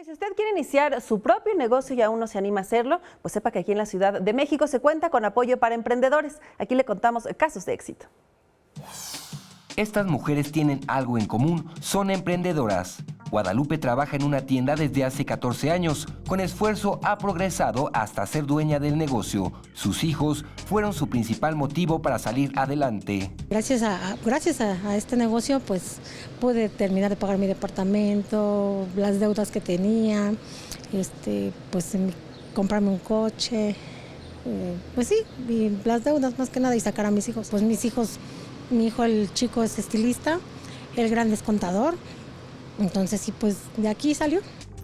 Si usted quiere iniciar su propio negocio y aún no se anima a hacerlo, pues sepa que aquí en la Ciudad de México se cuenta con apoyo para emprendedores. Aquí le contamos casos de éxito. Estas mujeres tienen algo en común, son emprendedoras. Guadalupe trabaja en una tienda desde hace 14 años. Con esfuerzo ha progresado hasta ser dueña del negocio. Sus hijos fueron su principal motivo para salir adelante. Gracias a este negocio, pues pude terminar de pagar mi departamento, las deudas que tenía, comprarme un coche, pues sí, y las deudas más que nada y sacar a mis hijos. Pues mis hijos, mi hijo el chico es estilista, el grande es contador. Entonces sí, pues de aquí salió.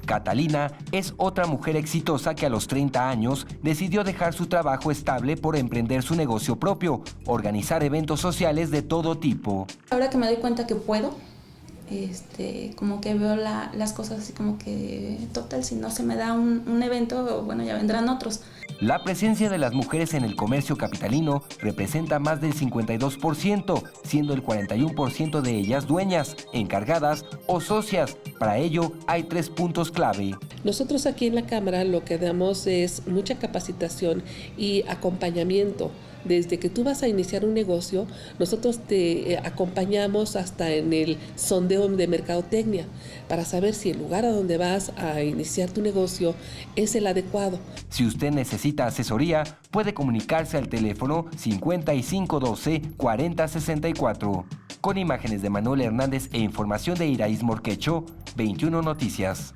Catalina es otra mujer exitosa que a los 30 años decidió dejar su trabajo estable por emprender su negocio propio, organizar eventos sociales de todo tipo. Ahora que me doy cuenta que puedo, como que veo las cosas así como que, total, si no se me da un evento, bueno, ya vendrán otros. La presencia de las mujeres en el comercio capitalino representa más del 52%, siendo el 41% de ellas dueñas, encargadas o socias. Para ello hay 3 puntos clave. Nosotros aquí en la Cámara lo que damos es mucha capacitación y acompañamiento. Desde que tú vas a iniciar un negocio, nosotros te acompañamos hasta en el sondeo de mercadotecnia para saber si el lugar a donde vas a iniciar tu negocio es el adecuado. Si usted necesita asesoría, puede comunicarse al teléfono 5512-4064. Con imágenes de Manuel Hernández e información de Iraís Morquecho, 21 Noticias.